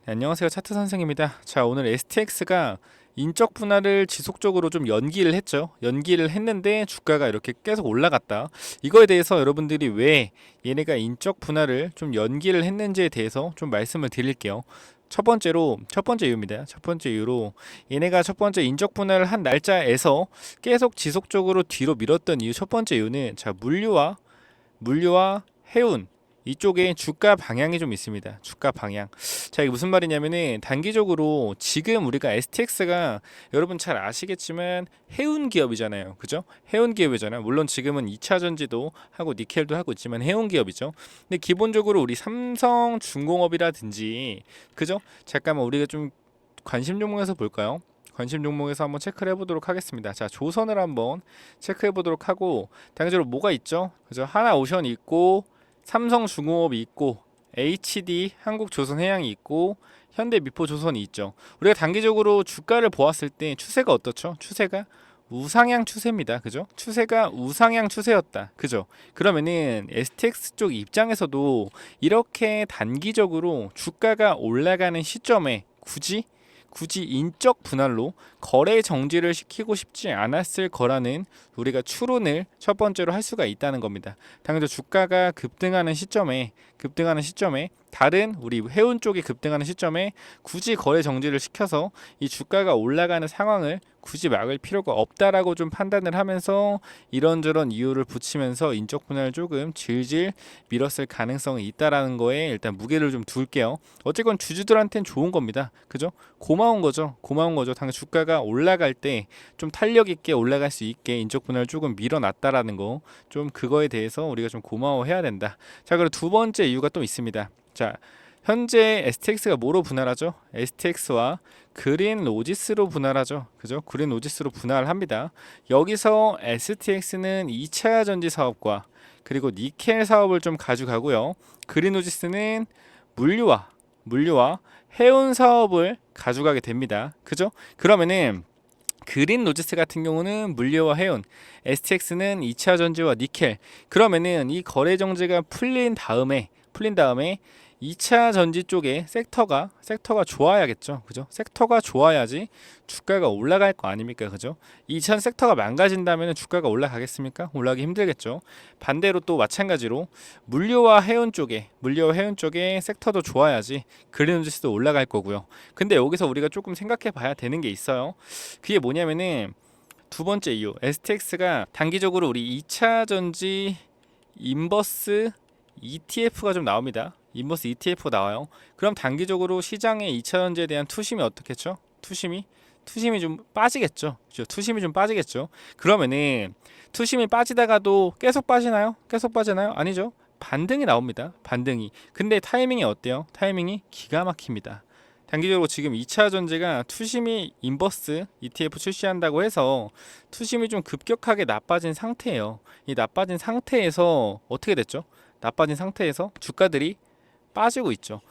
네, 안녕하세요. 차트 선생입니다. 자, 오늘 STX가 인적 분할을 지속적으로 좀 연기를 했죠. 연기를 했는데 주가가 이렇게 계속 올라갔다. 이거에 대해서 여러분들이 왜 얘네가 인적 분할을 좀 연기를 했는지에 대해서 좀 말씀을 드릴게요. 첫 번째 이유입니다. 첫 번째 이유로 얘네가 첫 번째 인적 분할을 한 날짜에서 계속 지속적으로 뒤로 밀었던 이유, 첫 번째 이유는 자, 물류와 해운 이쪽에 주가 방향이 좀 있습니다. 주가 방향. 자, 이게 무슨 말이냐면은 단기적으로 지금 우리가 STX가 여러분 잘 아시겠지만 해운 기업이잖아요. 그죠? 해운 기업이잖아요. 물론 지금은 2차 전지도 하고 니켈도 하고 있지만 해운 기업이죠. 근데 기본적으로 우리 삼성중공업이라든지 그죠? 잠깐만 우리가 좀 관심 종목에서 볼까요? 관심 종목에서 한번 체크를 해보도록 하겠습니다. 자, 조선을 한번 체크해 보도록 하고 단기적으로 뭐가 있죠? 그죠? 하나오션이 있고 삼성중공업이 있고 HD 한국조선해양이 있고 현대미포조선이 있죠. 우리가 단기적으로 주가를 보았을 때 추세가 어떻죠? 추세가 우상향 추세입니다. 그죠? 추세가 우상향 추세였다. 그죠? 그러면은 STX 쪽 입장에서도 이렇게 단기적으로 주가가 올라가는 시점에 굳이 인적 분할로 거래 정지를 시키고 싶지 않았을 거라는 우리가 추론을 첫 번째로 할 수가 있다는 겁니다. 당연히 주가가 급등하는 시점에 다른 우리 해운 쪽이 급등하는 시점에 굳이 거래 정지를 시켜서 이 주가가 올라가는 상황을 굳이 막을 필요가 없다라고 좀 판단을 하면서 이런저런 이유를 붙이면서 인적 분할을 조금 질질 밀었을 가능성이 있다라는 거에 일단 무게를 좀 둘게요. 어쨌건 주주들한테는 좋은 겁니다. 그죠? 고마운 거죠. 당연 주가가 올라갈 때 좀 탄력 있게 올라갈 수 있게 인적 분할을 조금 밀어놨다라는 거, 좀 그거에 대해서 우리가 좀 고마워해야 된다. 자, 그리고 두 번째 이유가 또 있습니다. 자, 현재 STX가 뭐로 분할하죠? STX와 그린 로지스로 분할하죠. 그죠? 그린 로지스로 분할합니다. 여기서 STX는 2차 전지 사업과 그리고 니켈 사업을 좀 가져가고요. 그린 로지스는 물류와 해운 사업을 가져가게 됩니다. 그죠? 그러면은 그린 로지스 같은 경우는 물류와 해운, STX는 2차 전지와 니켈. 그러면은 이 거래 정지가 풀린 다음에 2차 전지 쪽에 섹터가 좋아야겠죠. 그죠? 섹터가 좋아야지 주가가 올라갈 거 아닙니까? 그죠? 2차 섹터가 망가진다면 주가가 올라가겠습니까? 올라가기 힘들겠죠. 반대로 또 마찬가지로 물류와 해운 쪽에 섹터도 좋아야지 그린우지스도 올라갈 거고요. 근데 여기서 우리가 조금 생각해 봐야 되는 게 있어요. 그게 뭐냐면은 두 번째 이유, STX가 단기적으로 우리 2차 전지 인버스 ETF가 좀 나옵니다. 인버스 ETF가 나와요. 그럼 단기적으로 시장의 2차 전지에 대한 투심이 어떻겠죠? 투심이 좀 빠지겠죠. 그렇죠? 투심이 좀 빠지겠죠. 그러면은 투심이 빠지다가도 계속 빠지나요? 아니죠. 반등이 나옵니다. 반등이. 근데 타이밍이 어때요? 타이밍이 기가 막힙니다. 단기적으로 지금 2차 전지가 투심이 인버스 ETF 출시한다고 해서 투심이 좀 급격하게 나빠진 상태예요. 이 나빠진 상태에서 어떻게 됐죠? 나빠진 상태에서 주가들이 빠지고 있죠.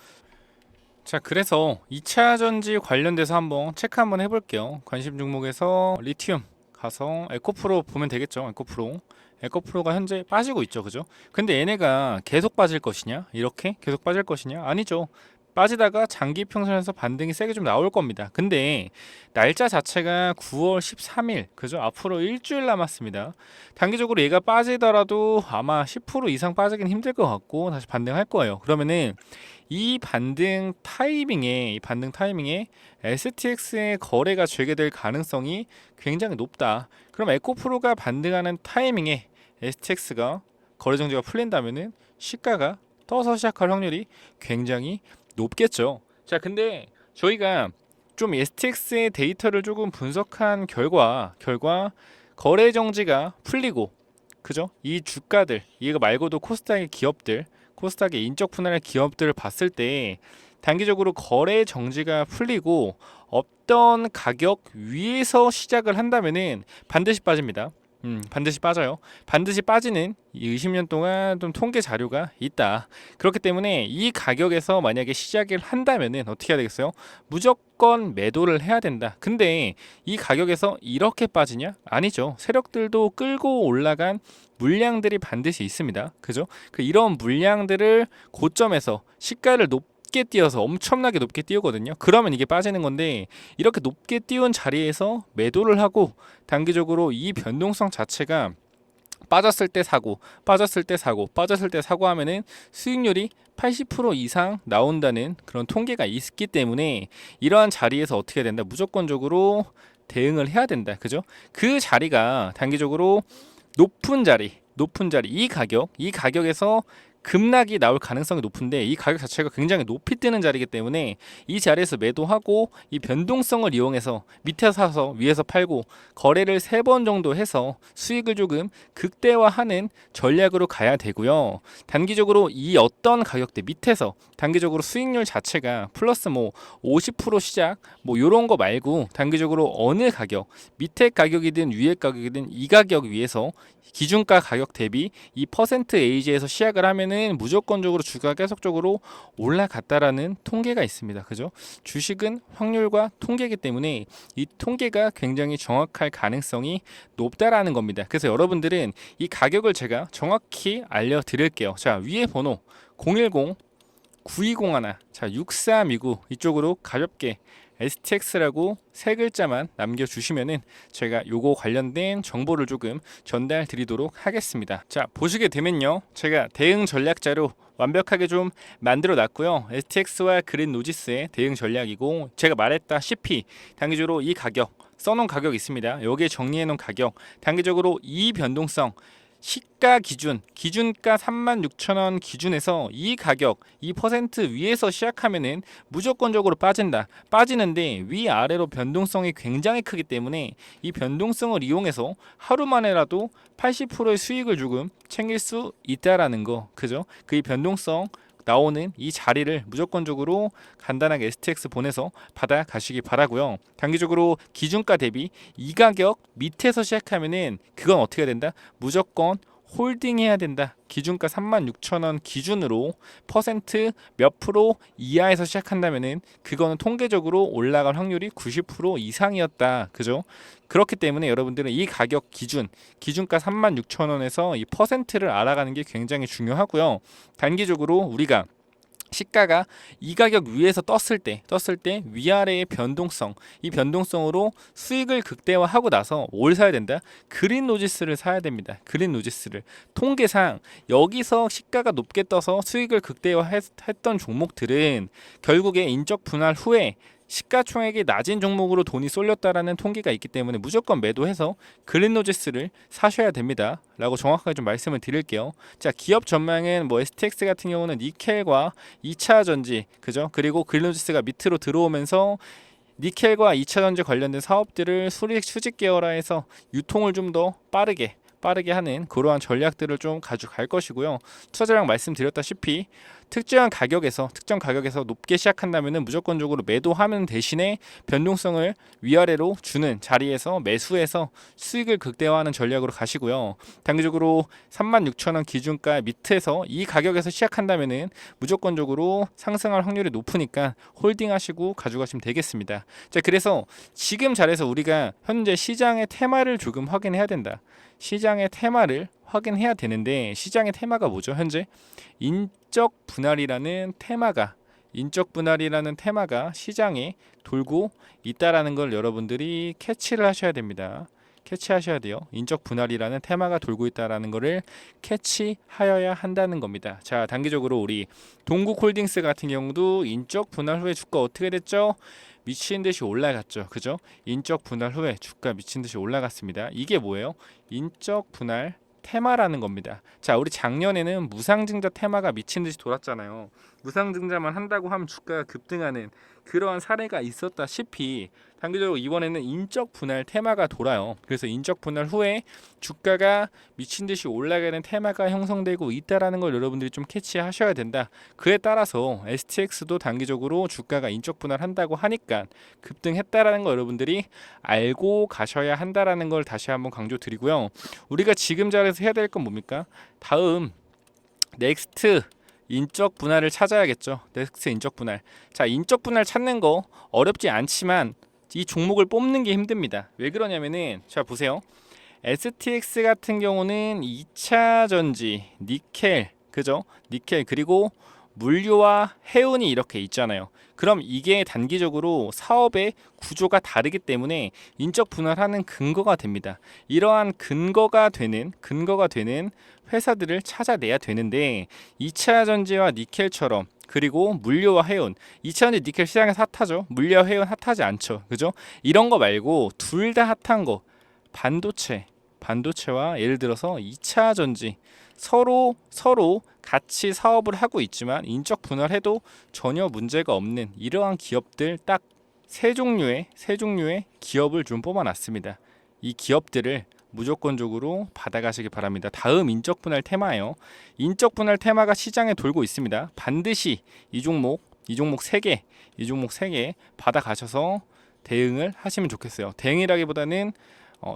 자, 그래서 2차 전지 관련돼서 한번 체크 한번 해볼게요. 관심 종목에서 리튬 가서 에코프로 보면 되겠죠. 에코프로가 현재 빠지고 있죠. 그죠? 근데 얘네가 계속 빠질 것이냐? 이렇게 계속 빠질 것이냐? 아니죠. 빠지다가 장기 평선에서 반등이 세게 좀 나올 겁니다. 근데 날짜 자체가 9월 13일, 그죠? 앞으로 일주일 남았습니다. 단기적으로 얘가 빠지더라도 아마 10% 이상 빠지긴 힘들 것 같고 다시 반등할 거예요. 그러면은 이 반등 타이밍에 STX의 거래가 재개될 가능성이 굉장히 높다. 그럼 에코프로가 반등하는 타이밍에 STX가 거래 정지가 풀린다면은 시가가 떠서 시작할 확률이 굉장히 높겠죠. 자, 근데 저희가 좀 STX의 데이터를 조금 분석한 결과 거래 정지가 풀리고 그죠? 이 주가들 이거 말고도 코스닥의 인적 분할의 기업들을 봤을 때 단기적으로 거래 정지가 풀리고 어떤 가격 위에서 시작을 한다면은 반드시 빠집니다. 반드시 빠져요. 반드시 빠지는 이 20년 동안 좀 통계 자료가 있다. 그렇기 때문에 이 가격에서 만약에 시작을 한다면은 어떻게 해야 되겠어요? 무조건 매도를 해야 된다. 근데 이 가격에서 이렇게 빠지냐? 아니죠. 세력들도 끌고 올라간 물량들이 반드시 있습니다. 그죠? 이런 물량들을 고점에서 시가를 높게 뛰어서 엄청나게 높게 뛰거든요. 그러면 이게 빠지는 건데 이렇게 높게 띄운 자리에서 매도를 하고 단기적으로 이 변동성 자체가 빠졌을 때 사고, 빠졌을 때 사고, 빠졌을 때 사고 하면은 수익률이 80% 이상 나온다는 그런 통계가 있기 때문에 이러한 자리에서 어떻게 해야 된다? 무조건적으로 대응을 해야 된다. 그죠? 그 자리가 단기적으로 높은 자리, 이 가격에서 급락이 나올 가능성이 높은데 이 가격 자체가 굉장히 높이 뜨는 자리이기 때문에 이 자리에서 매도하고 이 변동성을 이용해서 밑에서 사서 위에서 팔고 거래를 3번 정도 해서 수익을 조금 극대화하는 전략으로 가야 되고요. 단기적으로 이 어떤 가격대 밑에서 단기적으로 수익률 자체가 플러스 뭐 50% 시작 뭐 요런 거 말고 단기적으로 어느 가격 밑에 가격이든 위에 가격이든 이 가격 위에서 기준가 가격 대비 이 퍼센트 에이지에서 시작을 하면은 무조건적으로 주가가 계속적으로 올라갔다라는 통계가 있습니다. 그죠? 주식은 확률과 통계이기 때문에 이 통계가 굉장히 정확할 가능성이 높다라는 겁니다. 그래서 여러분들은 이 가격을 제가 정확히 알려드릴게요. 자, 위에 번호 010 9201 자 6329 이쪽으로 가볍게 STX라고 3글자만 남겨주시면은 제가 요거 관련된 정보를 조금 전달 드리도록 하겠습니다. 자, 보시게 되면요, 제가 대응 전략자료 완벽하게 좀 만들어 놨고요. STX와 그린 노지스의 대응 전략이고, 제가 말했다시피 단기적으로 이 가격 써놓은 가격 있습니다. 여기에 정리해 놓은 가격, 단기적으로 이 변동성 시가 기준가 36,000원 기준에서 이 가격 2% 위에서 시작하면은 무조건적으로 빠지는데 위아래로 변동성이 굉장히 크기 때문에 이 변동성을 이용해서 하루 만에라도 80%의 수익을 조금 챙길 수 있다라는 거, 그죠? 그 이 변동성 나오는 이 자리를 무조건적으로 간단하게 STX 보내서 받아 가시기 바라고요. 단기적으로 기준가 대비 이 가격 밑에서 시작하면은 그건 어떻게 해야 된다? 무조건 홀딩해야 된다. 기준가 36,000원 기준으로 퍼센트 몇 프로 이하에서 시작한다면은 그거는 통계적으로 올라갈 확률이 90% 이상이었다. 그죠? 그렇기 때문에 여러분들은 이 가격 기준가 36,000원에서 이 퍼센트를 알아가는 게 굉장히 중요하고요. 단기적으로 우리가 시가가 이 가격 위에서 떴을 때 위아래의 변동성, 이 변동성으로 수익을 극대화하고 나서 뭘 사야 된다? 그린 노지스를 사야 됩니다. 그린 노지스를. 통계상 여기서 시가가 높게 떠서 수익을 극대화했던 종목들은 결국에 인적 분할 후에 시가총액이 낮은 종목으로 돈이 쏠렸다라는 통계가 있기 때문에 무조건 매도해서 그린노지스를 사셔야 됩니다 라고 정확하게 좀 말씀을 드릴게요. 자, 기업 전망은 뭐 STX 같은 경우는 니켈과 2차전지, 그죠? 그리고 그린노지스가 밑으로 들어오면서 니켈과 2차전지 관련된 사업들을 수직 계열화해서 유통을 좀 더 빠르게 하는 그러한 전략들을 좀 가져갈 것이고요. 투자자랑 말씀드렸다시피 특정 가격에서 높게 시작한다면은 무조건적으로 매도하면 대신에 변동성을 위아래로 주는 자리에서 매수해서 수익을 극대화하는 전략으로 가시고요. 단기적으로 36,000원 기준가 밑에서 이 가격에서 시작한다면은 무조건적으로 상승할 확률이 높으니까 홀딩하시고 가져가시면 되겠습니다. 자, 그래서 지금 자리에서 우리가 현재 시장의 테마를 조금 확인해야 된다. 시장의 테마를 확인해야 되는데 시장의 테마가 뭐죠? 현재 인적 분할이라는 테마가 시장에 돌고 있다라는 걸 여러분들이 캐치를 하셔야 됩니다. 캐치하셔야 돼요. 인적 분할이라는 테마가 돌고 있다라는 것을 캐치하여야 한다는 겁니다. 자, 단기적으로 우리 동국홀딩스 같은 경우도 인적 분할 후에 주가 어떻게 됐죠? 미친 듯이 올라갔죠. 그죠? 인적 분할 후에 주가 미친 듯이 올라갔습니다. 이게 뭐예요? 인적 분할 테마라는 겁니다. 자, 우리 작년에는 무상증자 테마가 미친 듯이 돌았잖아요. 무상증자만 한다고 하면 주가가 급등하는 그러한 사례가 있었다시피 단기적으로 이번에는 인적 분할 테마가 돌아요. 그래서 인적 분할 후에 주가가 미친 듯이 올라가는 테마가 형성되고 있다라는 걸 여러분들이 좀 캐치하셔야 된다. 그에 따라서 STX도 단기적으로 주가가 인적 분할한다고 하니까 급등했다라는 거 여러분들이 알고 가셔야 한다라는 걸 다시 한번 강조드리고요. 우리가 지금 자리에서 해야 될 건 뭡니까? 다음 넥스트 인적 분할을 찾아야겠죠. 넥스트 인적 분할. 자, 인적 분할 찾는 거 어렵지 않지만 이 종목을 뽑는 게 힘듭니다. 왜 그러냐면은 자, 보세요. STX 같은 경우는 2차 전지, 니켈, 그죠? 니켈 그리고 물류와 해운이 이렇게 있잖아요. 그럼 이게 단기적으로 사업의 구조가 다르기 때문에 인적 분할하는 근거가 됩니다. 이러한 근거가 되는 회사들을 찾아내야 되는데 2차 전지와 니켈처럼 그리고 물류와 해운 2차 전지 니켈 시장에서 핫하죠. 물류와 해운 핫하지 않죠. 그죠? 이런 거 말고 둘 다 핫한 거 반도체와 예를 들어서 2차 전지 서로 같이 사업을 하고 있지만 인적 분할해도 전혀 문제가 없는 이러한 기업들 딱 세 종류의 기업을 좀 뽑아놨습니다. 이 기업들을 무조건적으로 받아가시기 바랍니다. 다음 인적 분할 테마예요. 인적 분할 테마가 시장에 돌고 있습니다. 반드시 이 종목 3개 받아가셔서 대응을 하시면 좋겠어요. 대응이라기보다는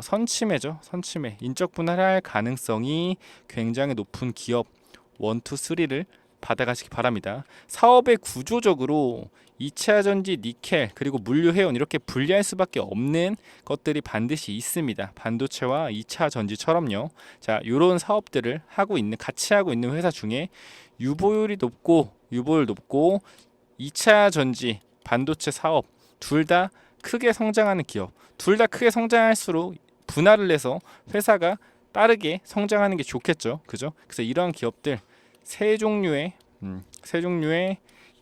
선침해죠. 선침해. 인적 분할할 가능성이 굉장히 높은 기업 1, 2, 3를 받아가시기 바랍니다. 사업의 구조적으로 2차 전지 니켈 그리고 물류 해운 이렇게 분리할 수밖에 없는 것들이 반드시 있습니다. 반도체와 2차 전지처럼요. 자, 이런 사업들을 같이 하고 있는 회사 중에 유보율 높고 2차 전지 반도체 사업 둘 다 크게 성장하는 기업, 둘 다 크게 성장할수록 분할을 해서 회사가 빠르게 성장하는 게 좋겠죠. 그죠? 그래서 이러한 기업들 세 종류의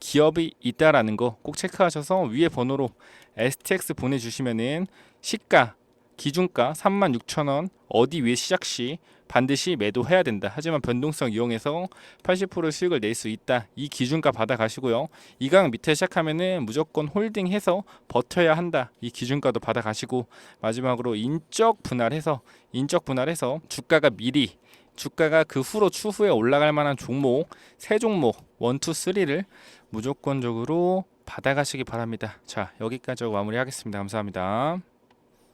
기업이 있다라는 거 꼭 체크하셔서 위에 번호로 STX 보내주시면은 시가 기준가 36,000원 어디 위에 시작 시 반드시 매도해야 된다. 하지만 변동성 이용해서 80% 수익을 낼 수 있다. 이 기준가 받아가시고요. 이 강 밑에 시작하면은 무조건 홀딩해서 버텨야 한다. 이 기준가도 받아가시고 마지막으로 인적 분할해서 주가가 그 후로 추후에 올라갈 만한 종목 세 종목 1, 2, 3를 무조건적으로 받아가시기 바랍니다. 자, 여기까지 마무리하겠습니다. 감사합니다.